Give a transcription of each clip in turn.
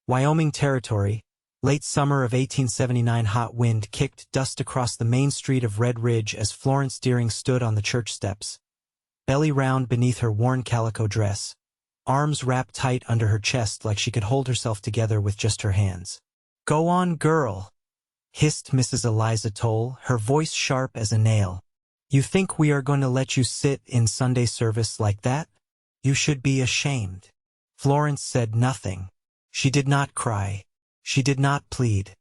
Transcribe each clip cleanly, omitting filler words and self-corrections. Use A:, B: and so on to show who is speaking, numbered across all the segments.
A: Wyoming Territory, late summer of 1879. Hot wind kicked dust across the main street of Red Ridge as Florence Dearing stood on the church steps, belly round beneath her worn calico dress, arms wrapped tight under her chest like she could hold herself together with just her hands. "Go on, girl," hissed Mrs. Eliza Toll, her voice sharp as a nail. "You think we are going to let you sit in Sunday service like that? You should be ashamed." Florence said nothing. She did not cry. She did not plead.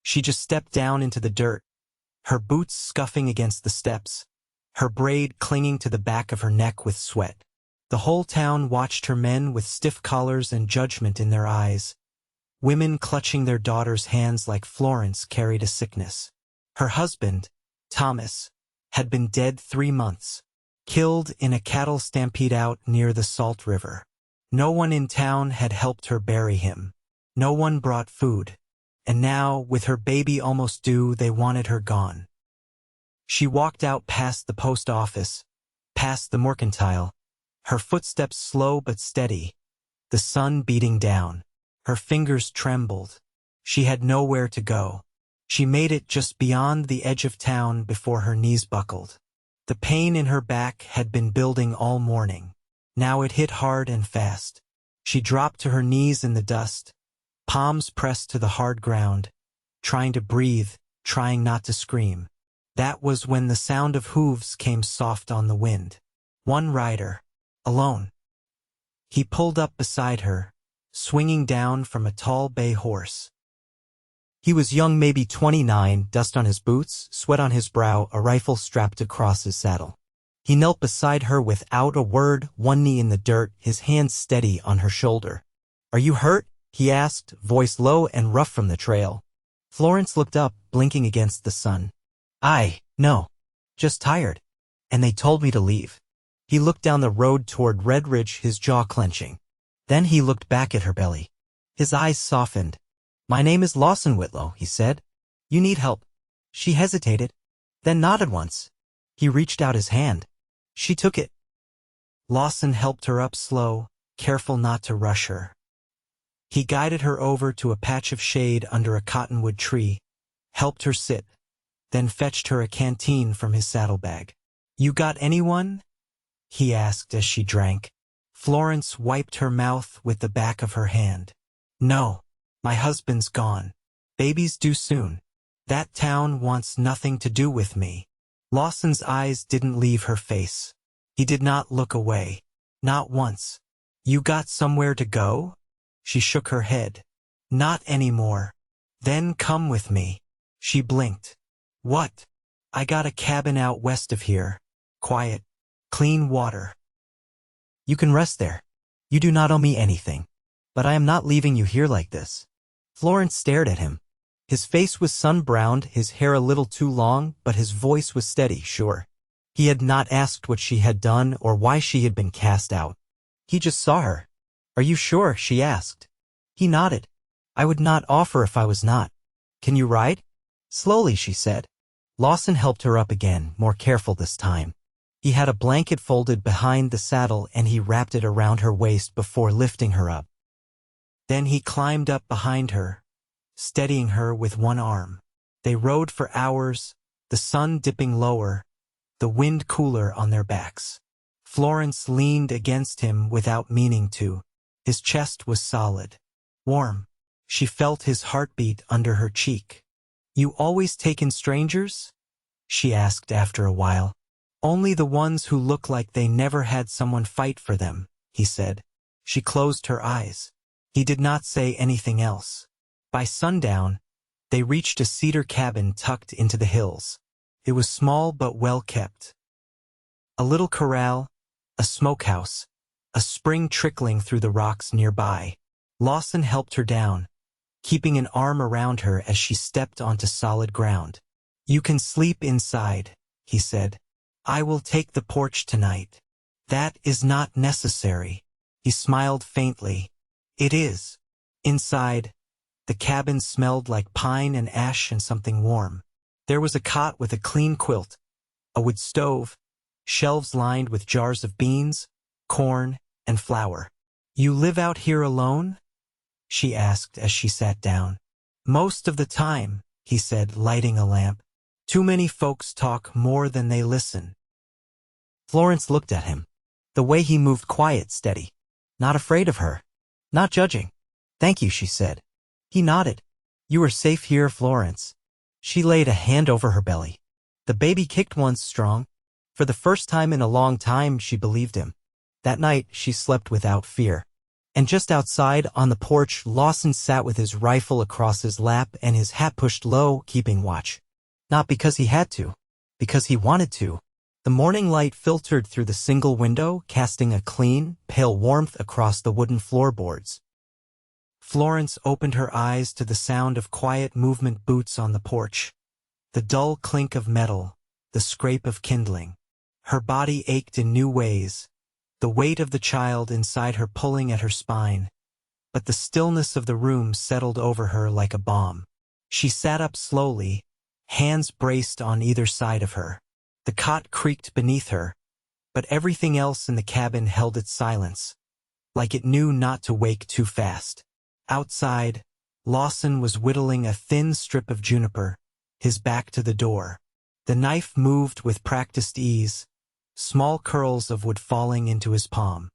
A: She just stepped down into the dirt, her boots scuffing against the steps, her braid clinging to the back of her neck with sweat. The whole town watched her, men with stiff collars and judgment in their eyes, women clutching their daughters' hands like Florence carried a sickness. Her husband, Thomas, had been dead 3 months, killed in a cattle stampede out near the Salt River. No one in town had helped her bury him. No one brought food. And now, with her baby almost due, they wanted her gone. She walked out past the post office, past the mercantile, her footsteps slow but steady, the sun beating down. Her fingers trembled. She had nowhere to go. She made it just beyond the edge of town before her knees buckled. The pain in her back had been building all morning. Now it hit hard and fast. She dropped to her knees in the dust, palms pressed to the hard ground, trying to breathe, trying not to scream. That was when the sound of hooves came soft on the wind. One rider, alone. He pulled up beside her, swinging down from a tall bay horse. He was young, maybe 29, dust on his boots, sweat on his brow, a rifle strapped across his saddle. He knelt beside her without a word, one knee in the dirt, his hand steady on her shoulder. "Are you hurt?" he asked, voice low and rough from the trail. Florence looked up, blinking against the sun. No. Just tired. And they told me to leave." He looked down the road toward Red Ridge, his jaw clenching. Then he looked back at her belly. His eyes softened. "My name is Lawson Whitlow," he said. "You need help." She hesitated, then nodded once. He reached out his hand. She took it. Lawson helped her up slow, careful not to rush her. He guided her over to a patch of shade under a cottonwood tree, helped her sit, then fetched her a canteen from his saddlebag. "You got anyone?" he asked as she drank. Florence wiped her mouth with the back of her hand. "No. My husband's gone. Baby's due soon. That town wants nothing to do with me." Lawson's eyes didn't leave her face. He did not look away. Not once. "You got somewhere to go?" She shook her head. "Not anymore." "Then come with me." She blinked. "What?" "I got a cabin out west of here. Quiet. Clean water. You can rest there. You do not owe me anything. But I am not leaving you here like this." Florence stared at him. His face was sun-browned, his hair a little too long, but his voice was steady, sure. He had not asked what she had done or why she had been cast out. He just saw her. "Are you sure?" she asked. He nodded. "I would not offer if I was not." "Can you ride?" "Slowly," she said. Lawson helped her up again, more careful this time. He had a blanket folded behind the saddle and he wrapped it around her waist before lifting her up. Then he climbed up behind her, steadying her with one arm. They rode for hours, the sun dipping lower, the wind cooler on their backs. Florence leaned against him without meaning to. His chest was solid, warm. She felt his heartbeat under her cheek. "You always take in strangers?" she asked after a while. "Only the ones who look like they never had someone fight for them," he said. She closed her eyes. He did not say anything else. By sundown, they reached a cedar cabin tucked into the hills. It was small but well kept. A little corral, a smokehouse, a spring trickling through the rocks nearby. Lawson helped her down, keeping an arm around her as she stepped onto solid ground. "You can sleep inside," he said. "I will take the porch tonight." "That is not necessary." He smiled faintly. "It is." Inside, the cabin smelled like pine and ash and something warm. There was a cot with a clean quilt, a wood stove, shelves lined with jars of beans, corn, and flour. "You live out here alone?" she asked as she sat down. Most of the time, he said, lighting a lamp. Too many folks talk more than they listen. Florence looked at him. The way he moved, quiet, steady. Not afraid of her. Not judging. Thank you, she said. He nodded. You are safe here, Florence. She laid a hand over her belly. The baby kicked once strong. For the first time in a long time, she believed him. That night, she slept without fear. And just outside, on the porch, Lawson sat with his rifle across his lap and his hat pushed low, keeping watch. Not because he had to, because he wanted to. The morning light filtered through the single window, casting a clean, pale warmth across the wooden floorboards. Florence opened her eyes to the sound of quiet movement, boots on the porch. The dull clink of metal, the scrape of kindling. Her body ached in new ways, the weight of the child inside her pulling at her spine. But the stillness of the room settled over her like a balm. She sat up slowly, hands braced on either side of her. The cot creaked beneath her, but everything else in the cabin held its silence, like it knew not to wake too fast. Outside, Lawson was whittling a thin strip of juniper, his back to the door. The knife moved with practiced ease, small curls of wood falling into his palm.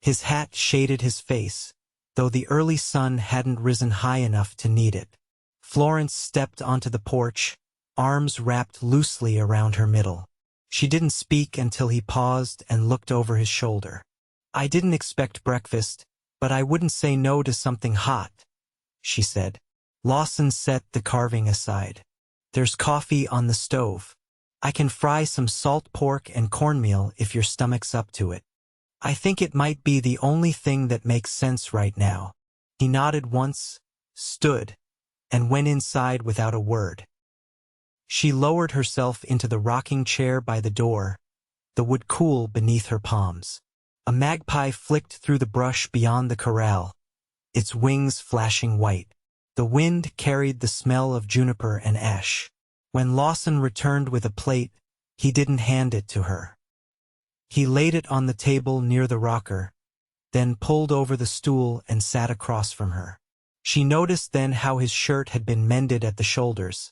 A: His hat shaded his face, though the early sun hadn't risen high enough to need it. Florence stepped onto the porch, arms wrapped loosely around her middle. She didn't speak until he paused and looked over his shoulder. I didn't expect breakfast, but I wouldn't say no to something hot, she said. Lawson set the carving aside. There's coffee on the stove. I can fry some salt pork and cornmeal if your stomach's up to it. I think it might be the only thing that makes sense right now. He nodded once, stood, and went inside without a word. She lowered herself into the rocking chair by the door, the wood cool beneath her palms. A magpie flicked through the brush beyond the corral, its wings flashing white. The wind carried the smell of juniper and ash. When Lawson returned with a plate, he didn't hand it to her. He laid it on the table near the rocker, then pulled over the stool and sat across from her. She noticed then how his shirt had been mended at the shoulders,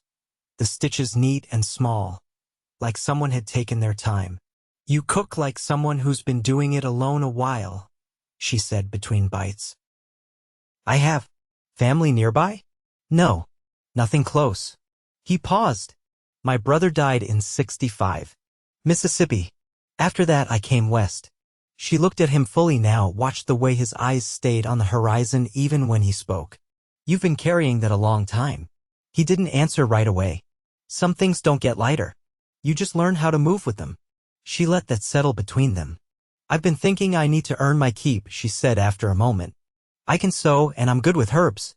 A: the stitches neat and small, like someone had taken their time. You cook like someone who's been doing it alone a while, she said between bites. I have. Family nearby? No, nothing close. He paused. My brother died in '65. Mississippi. After that I came west. She looked at him fully now, watched the way his eyes stayed on the horizon even when he spoke. You've been carrying that a long time. He didn't answer right away. Some things don't get lighter. You just learn how to move with them. She let that settle between them. I've been thinking I need to earn my keep, she said after a moment. I can sew and I'm good with herbs.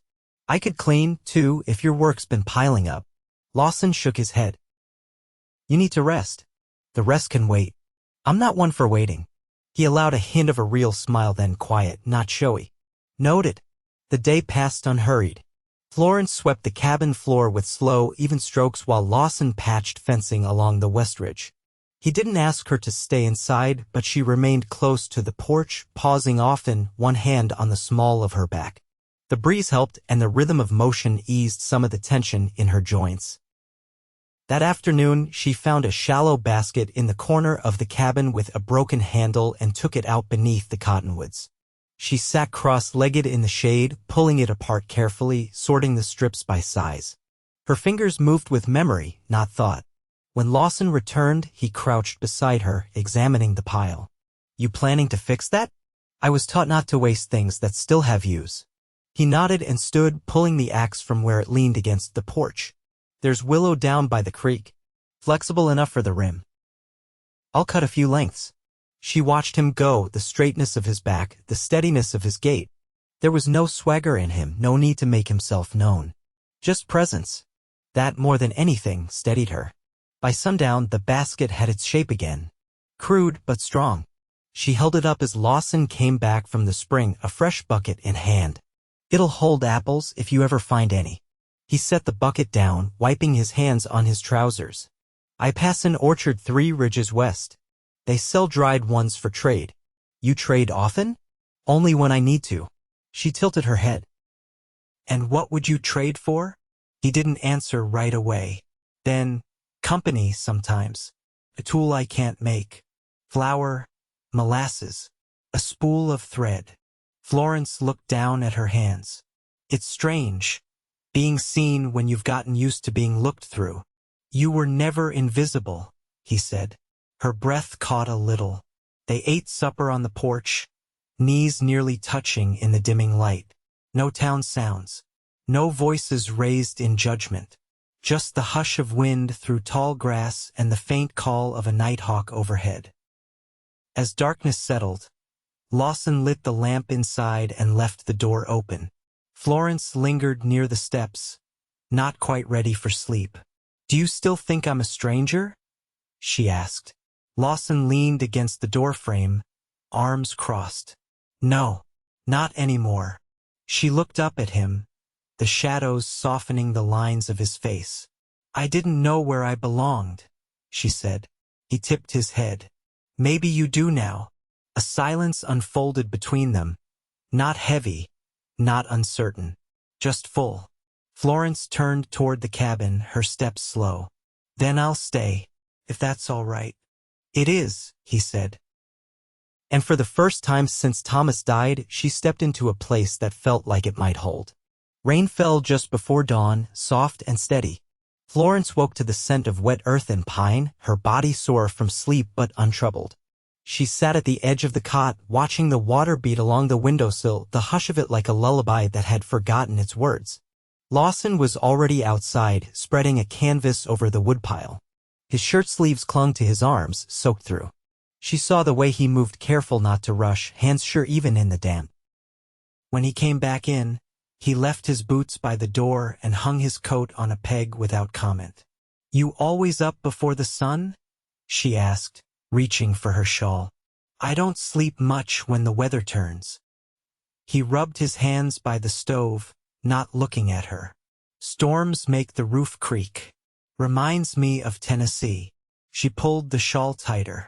A: I could clean, too, if your work's been piling up. Lawson shook his head. You need to rest. The rest can wait. I'm not one for waiting. He allowed a hint of a real smile, then quiet, not showy. Noted. The day passed unhurried. Florence swept the cabin floor with slow, even strokes while Lawson patched fencing along the west ridge. He didn't ask her to stay inside, but she remained close to the porch, pausing often, one hand on the small of her back. The breeze helped, and the rhythm of motion eased some of the tension in her joints. That afternoon, she found a shallow basket in the corner of the cabin with a broken handle and took it out beneath the cottonwoods. She sat cross-legged in the shade, pulling it apart carefully, sorting the strips by size. Her fingers moved with memory, not thought. When Lawson returned, he crouched beside her, examining the pile. You planning to fix that? I was taught not to waste things that still have use. He nodded and stood, pulling the axe from where it leaned against the porch. There's willow down by the creek. Flexible enough for the rim. I'll cut a few lengths. She watched him go, the straightness of his back, the steadiness of his gait. There was no swagger in him, no need to make himself known. Just presence. That, more than anything, steadied her. By sundown, the basket had its shape again. Crude, but strong. She held it up as Lawson came back from the spring, a fresh bucket in hand. It'll hold apples if you ever find any. He set the bucket down, wiping his hands on his trousers. I pass an orchard 3 ridges west. They sell dried ones for trade. You trade often? Only when I need to. She tilted her head. And what would you trade for? He didn't answer right away. Then, company sometimes. A tool I can't make. Flour, molasses, a spool of thread. Florence looked down at her hands. It's strange, being seen when you've gotten used to being looked through. You were never invisible, he said. Her breath caught a little. They ate supper on the porch, knees nearly touching in the dimming light. No town sounds. No voices raised in judgment. Just the hush of wind through tall grass and the faint call of a nighthawk overhead. As darkness settled, Lawson lit the lamp inside and left the door open. Florence lingered near the steps, not quite ready for sleep. Do you still think I'm a stranger? She asked. Lawson leaned against the doorframe, arms crossed. No, not anymore. She looked up at him, the shadows softening the lines of his face. I didn't know where I belonged, she said. He tipped his head. Maybe you do now. A silence unfolded between them, not heavy, not uncertain, just full. Florence turned toward the cabin, her steps slow. Then I'll stay, if that's all right. It is, he said. And for the first time since Thomas died, she stepped into a place that felt like it might hold. Rain fell just before dawn, soft and steady. Florence woke to the scent of wet earth and pine, her body sore from sleep but untroubled. She sat at the edge of the cot, watching the water beat along the windowsill, the hush of it like a lullaby that had forgotten its words. Lawson was already outside, spreading a canvas over the woodpile. His shirt sleeves clung to his arms, soaked through. She saw the way he moved, careful not to rush, hands sure even in the damp. When he came back in, he left his boots by the door and hung his coat on a peg without comment. You always up before the sun? She asked, reaching for her shawl. I don't sleep much when the weather turns. He rubbed his hands by the stove, not looking at her. Storms make the roof creak. Reminds me of Tennessee. She pulled the shawl tighter.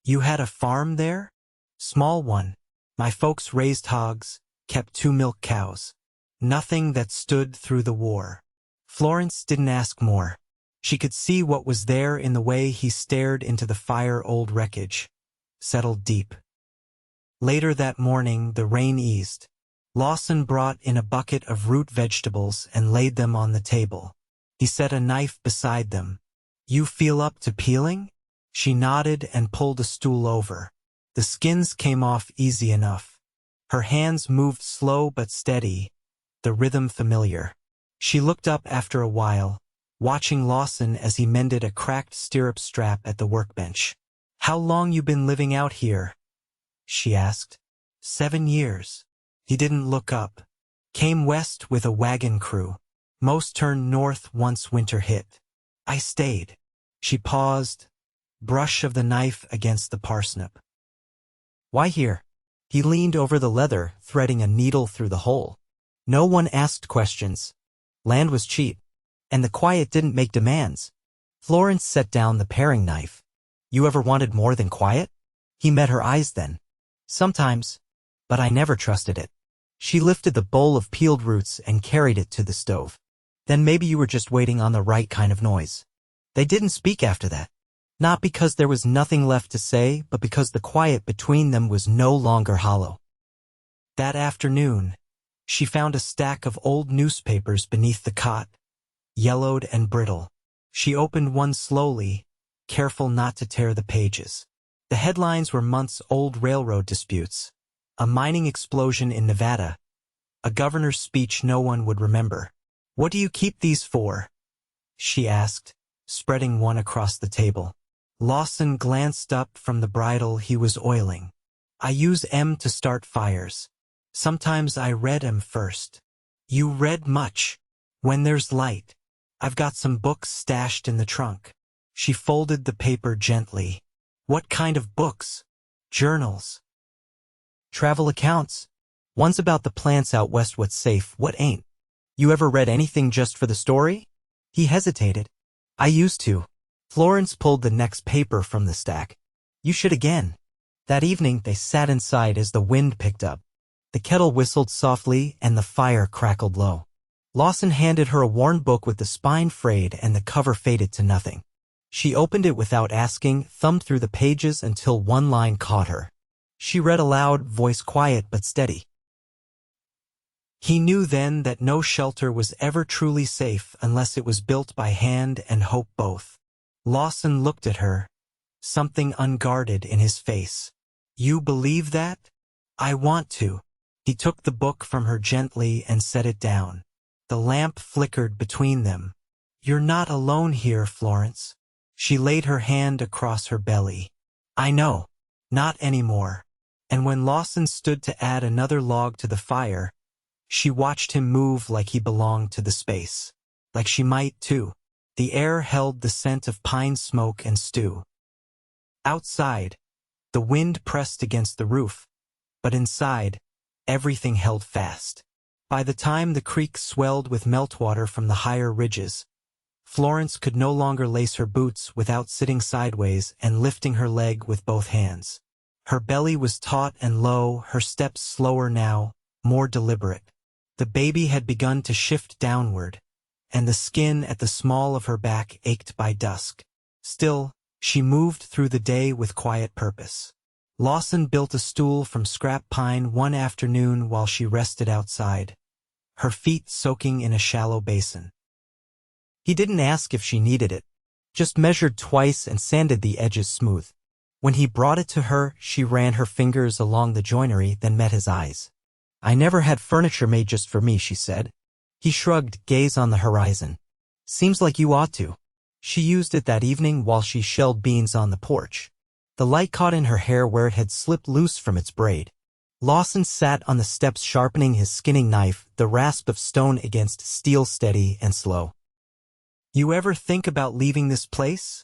A: You had a farm there? Small one. My folks raised hogs, kept 2 milk cows. Nothing that stood through the war. Florence didn't ask more. She could see what was there in the way he stared into the fire-old wreckage, settled deep. Later that morning, the rain eased. Lawson brought in a bucket of root vegetables and laid them on the table. He set a knife beside them. You feel up to peeling? She nodded and pulled a stool over. The skins came off easy enough. Her hands moved slow but steady, the rhythm familiar. She looked up after a while, watching Lawson as he mended a cracked stirrup strap at the workbench. How long you been living out here? She asked. 7 years. He didn't look up. Came west with a wagon crew. Most turned north once winter hit. I stayed. She paused, brush of the knife against the parsnip. Why here? He leaned over the leather, threading a needle through the hole. No one asked questions. Land was cheap, and the quiet didn't make demands. Florence set down the paring knife. You ever wanted more than quiet? He met her eyes then. Sometimes, but I never trusted it. She lifted the bowl of peeled roots and carried it to the stove. Then maybe you were just waiting on the right kind of noise. They didn't speak after that. Not because there was nothing left to say, but because the quiet between them was no longer hollow. That afternoon, she found a stack of old newspapers beneath the cot, yellowed and brittle. She opened one slowly, careful not to tear the pages. The headlines were months-old railroad disputes, a mining explosion in Nevada, a governor's speech no one would remember. What do you keep these for? She asked, spreading one across the table. Lawson glanced up from the bridle he was oiling. I use 'em to start fires. Sometimes I read 'em first. You read much. When there's light. I've got some books stashed in the trunk. She folded the paper gently. What kind of books? Journals. Travel accounts. One's about the plants out west, what's safe, what ain't. You ever read anything just for the story? He hesitated. I used to. Florence pulled the next paper from the stack. You should again. That evening they sat inside as the wind picked up. The kettle whistled softly and the fire crackled low. Lawson handed her a worn book with the spine frayed and the cover faded to nothing. She opened it without asking, thumbed through the pages until one line caught her. She read aloud, voice quiet but steady. He knew then that no shelter was ever truly safe unless it was built by hand and hope both. Lawson looked at her, something unguarded in his face. You believe that? I want to. He took the book from her gently and set it down. The lamp flickered between them. You're not alone here, Florence. She laid her hand across her belly. I know. Not anymore. And when Lawson stood to add another log to the fire, she watched him move like he belonged to the space. Like she might, too. The air held the scent of pine smoke and stew. Outside, the wind pressed against the roof, but inside, everything held fast. By the time the creek swelled with meltwater from the higher ridges, Florence could no longer lace her boots without sitting sideways and lifting her leg with both hands. Her belly was taut and low, her steps slower now, more deliberate. The baby had begun to shift downward, and the skin at the small of her back ached by dusk. Still, she moved through the day with quiet purpose. Lawson built a stool from scrap pine one afternoon while she rested outside, her feet soaking in a shallow basin. He didn't ask if she needed it, just measured twice and sanded the edges smooth. When he brought it to her, she ran her fingers along the joinery, then met his eyes. I never had furniture made just for me, she said. He shrugged, gaze on the horizon. Seems like you ought to. She used it that evening while she shelled beans on the porch. The light caught in her hair where it had slipped loose from its braid. Lawson sat on the steps sharpening his skinning knife, the rasp of stone against steel steady and slow. You ever think about leaving this place?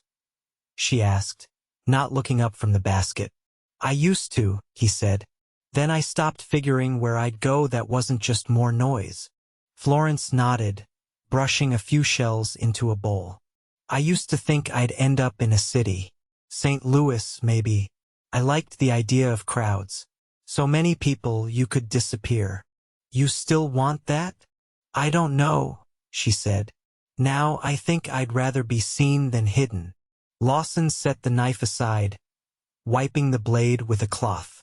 A: She asked, not looking up from the basket. I used to, he said. Then I stopped figuring where I'd go that wasn't just more noise. Florence nodded, brushing a few shells into a bowl. I used to think I'd end up in a city. St. Louis, maybe. I liked the idea of crowds. So many people you could disappear. You still want that? I don't know, she said. Now I think I'd rather be seen than hidden. Lawson set the knife aside, wiping the blade with a cloth.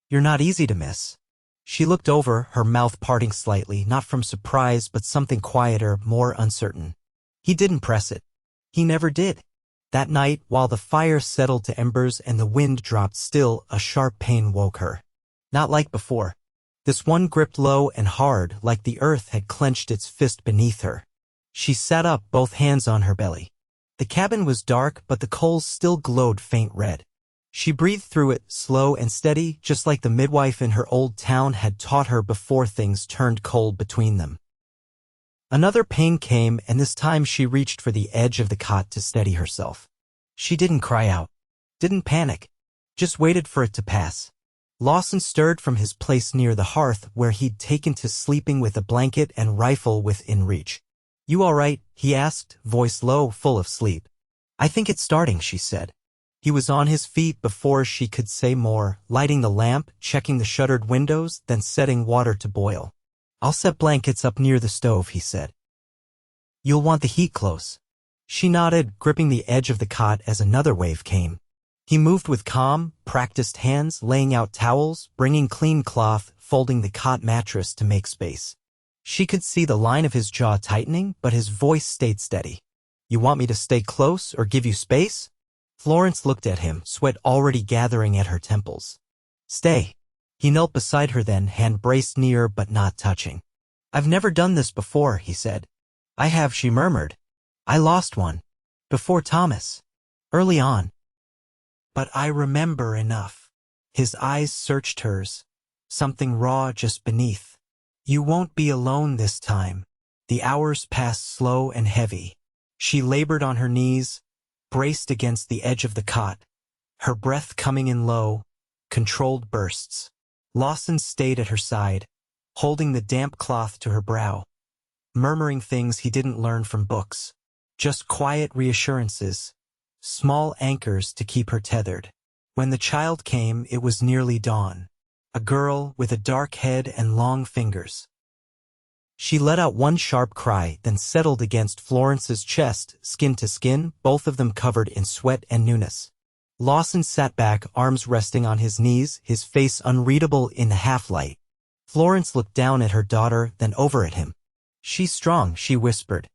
A: You're not easy to miss. She looked over, her mouth parting slightly, not from surprise but something quieter, more uncertain. He didn't press it. He never did. That night, while the fire settled to embers and the wind dropped still, a sharp pain woke her. Not like before. This one gripped low and hard, like the earth had clenched its fist beneath her. She sat up, both hands on her belly. The cabin was dark, but the coals still glowed faint red. She breathed through it, slow and steady, just like the midwife in her old town had taught her before things turned cold between them. Another pain came, and this time she reached for the edge of the cot to steady herself. She didn't cry out, didn't panic, just waited for it to pass. Lawson stirred from his place near the hearth where he'd taken to sleeping with a blanket and rifle within reach. You all right? He asked, voice low, full of sleep. I think it's starting, she said. He was on his feet before she could say more, lighting the lamp, checking the shuttered windows, then setting water to boil. I'll set blankets up near the stove, he said. You'll want the heat close. She nodded, gripping the edge of the cot as another wave came. He moved with calm, practiced hands, laying out towels, bringing clean cloth, folding the cot mattress to make space. She could see the line of his jaw tightening, but his voice stayed steady. You want me to stay close or give you space? Florence looked at him, sweat already gathering at her temples. Stay. He knelt beside her then, hand braced near but not touching. I've never done this before, he said. I have, she murmured. I lost one. Before Thomas. Early on. But I remember enough. His eyes searched hers, something raw just beneath. You won't be alone this time. The hours passed slow and heavy. She labored on her knees, braced against the edge of the cot, her breath coming in low, controlled bursts. Lawson stayed at her side, holding the damp cloth to her brow, murmuring things he didn't learn from books. Just quiet reassurances, small anchors to keep her tethered. When the child came, it was nearly dawn. a girl with a dark head and long fingers. She let out one sharp cry, then settled against Florence's chest, skin to skin, both of them covered in sweat and newness. Lawson sat back, arms resting on his knees, his face unreadable in the half-light. Florence looked down at her daughter, then over at him. "She's strong," she whispered.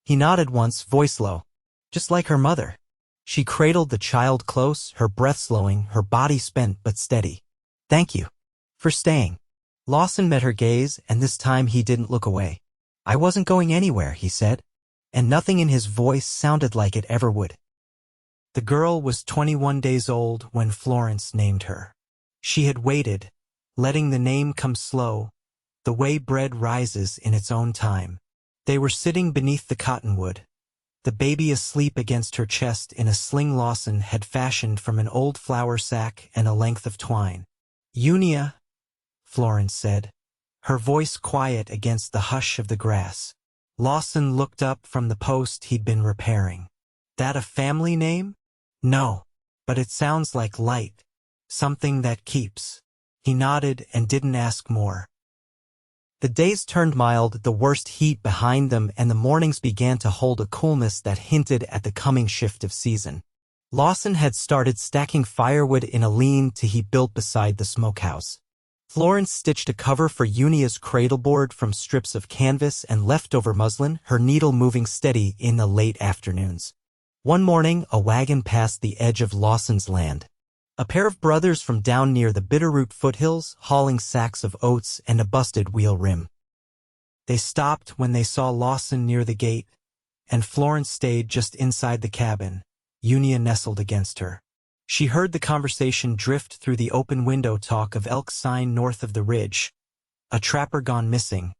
A: He nodded once, voice low. "Just like her mother." She cradled the child close, her breath slowing, her body spent but steady. "Thank you for staying." Lawson met her gaze, and this time he didn't look away. "I wasn't going anywhere," he said, and nothing in his voice sounded like it ever would. The girl was 21 days old when Florence named her. She had waited, letting the name come slow, the way bread rises in its own time. They were sitting beneath the cottonwood, the baby asleep against her chest in a sling Lawson had fashioned from an old flour sack and a length of twine. "Yunia," Florence said, her voice quiet against the hush of the grass. Lawson looked up from the post he'd been repairing. "That a family name?" "No, but it sounds like light, something that keeps." He nodded and didn't ask more. The days turned mild, the worst heat behind them, and the mornings began to hold a coolness that hinted at the coming shift of season. Lawson had started stacking firewood in a lean-to he built beside the smokehouse. Florence stitched a cover for Yunia's cradleboard from strips of canvas and leftover muslin, her needle moving steady in the late afternoons. One morning, a wagon passed the edge of Lawson's land. A pair of brothers from down near the Bitterroot foothills, hauling sacks of oats and a busted wheel rim. They stopped when they saw Lawson near the gate, and Florence stayed just inside the cabin, Yunia nestled against her. She heard the conversation drift through the open window, talk of elk sign north of the ridge, a trapper gone missing,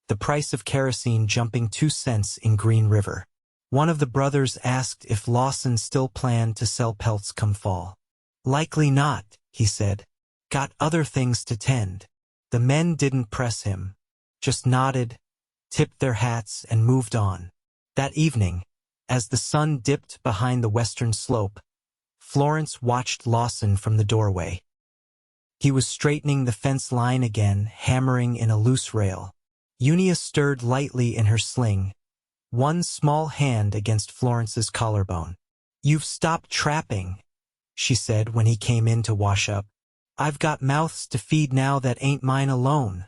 A: the price of kerosene jumping 2 cents in Green River. One of the brothers asked if Lawson still planned to sell pelts come fall. "Likely not," he said. "Got other things to tend." The men didn't press him, just nodded, tipped their hats, and moved on. That evening, as the sun dipped behind the western slope, Florence watched Lawson from the doorway. He was straightening the fence line again, hammering in a loose rail. Yunia stirred lightly in her sling, one small hand against Florence's collarbone. "You've stopped trapping," she said when he came in to wash up. "I've got mouths to feed now that ain't mine alone,"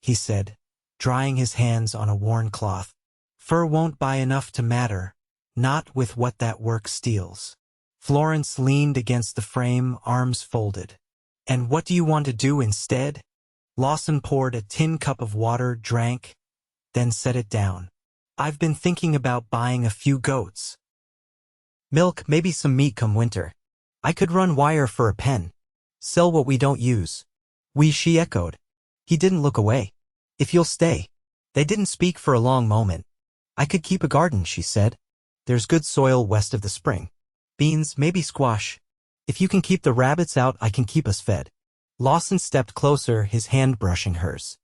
A: he said, drying his hands on a worn cloth. "Fur won't buy enough to matter, not with what that work steals." Florence leaned against the frame, arms folded. "And what do you want to do instead?" Lawson poured a tin cup of water, drank, then set it down. "I've been thinking about buying a few goats. Milk, maybe some meat come winter. I could run wire for a pen. Sell what we don't use." She echoed. He didn't look away. "If you'll stay." They didn't speak for a long moment. "I could keep a garden," she said. "There's good soil west of the spring. Beans, maybe squash. If you can keep the rabbits out, I can keep us fed." Lawson stepped closer, his hand brushing hers.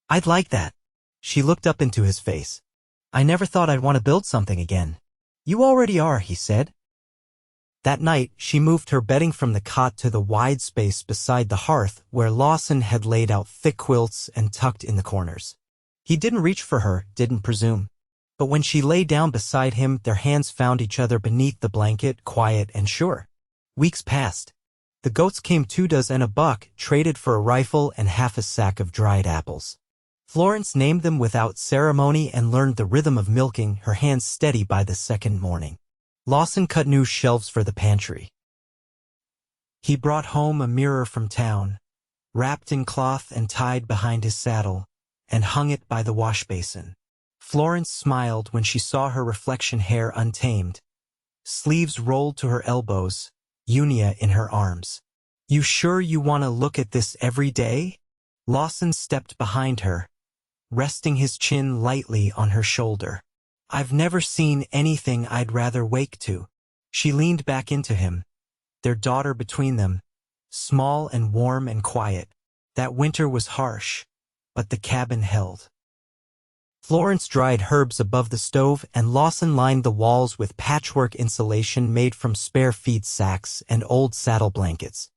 A: "I'd like that." She looked up into his face. "I never thought I'd want to build something again." "You already are," he said. That night, she moved her bedding from the cot to the wide space beside the hearth where Lawson had laid out thick quilts and tucked in the corners. He didn't reach for her, didn't presume. But when she lay down beside him, their hands found each other beneath the blanket, quiet and sure. Weeks passed. The goats came 2 dozen and a buck, traded for a rifle and half a sack of dried apples. Florence named them without ceremony and learned the rhythm of milking, her hands steady by the second morning. Lawson cut new shelves for the pantry. He brought home a mirror from town, wrapped in cloth and tied behind his saddle, and hung it by the wash basin. Florence smiled when she saw her reflection, hair untamed, sleeves rolled to her elbows, Yunia in her arms. "You sure you want to look at this every day?" Lawson stepped behind her, resting his chin lightly on her shoulder. "I've never seen anything I'd rather wake to." She leaned back into him, their daughter between them, small and warm and quiet. That winter was harsh, but the cabin held. Florence dried herbs above the stove, and Lawson lined the walls with patchwork insulation made from spare feed sacks and old saddle blankets.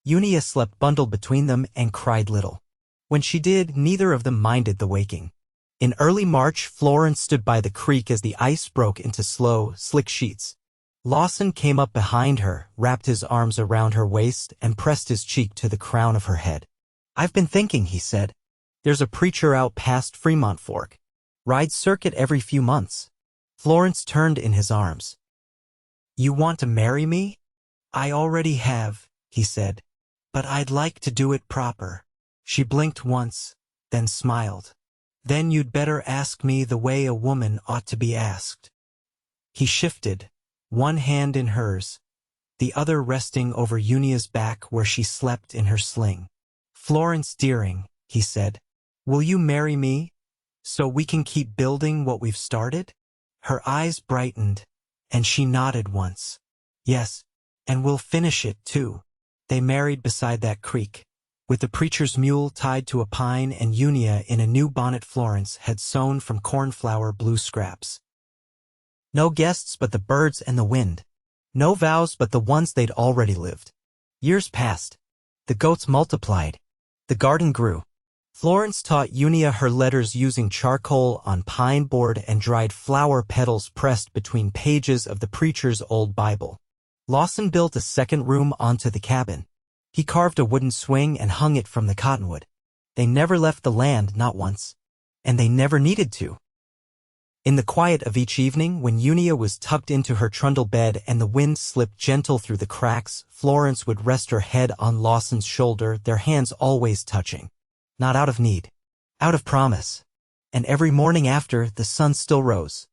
A: Yunia slept bundled between them and cried little. When she did, neither of them minded the waking. In early March, Florence stood by the creek as the ice broke into slow, slick sheets. Lawson came up behind her, wrapped his arms around her waist, and pressed his cheek to the crown of her head. "I've been thinking," he said. "There's a preacher out past Fremont Fork. Rides circuit every few months." Florence turned in his arms. "You want to marry me?" "I already have," he said. "But I'd like to do it proper." She blinked once, then smiled. "Then you'd better ask me the way a woman ought to be asked." He shifted, one hand in hers, the other resting over Yunia's back where she slept in her sling. "Florence Dearing," he said, "will you marry me, so we can keep building what we've started?" Her eyes brightened, and she nodded once. "Yes, and we'll finish it, too." They married beside that creek, with the preacher's mule tied to a pine and Yunia in a new bonnet Florence had sewn from cornflower blue scraps. No guests but the birds and the wind. No vows but the ones they'd already lived. Years passed. The goats multiplied. The garden grew. Florence taught Yunia her letters using charcoal on pine board and dried flower petals pressed between pages of the preacher's old Bible. Lawson built a second room onto the cabin. He carved a wooden swing and hung it from the cottonwood. They never left the land, not once. And they never needed to. In the quiet of each evening, when Yunia was tucked into her trundle bed and the wind slipped gentle through the cracks, Florence would rest her head on Lawson's shoulder, their hands always touching. Not out of need, out of promise. And every morning after, the sun still rose.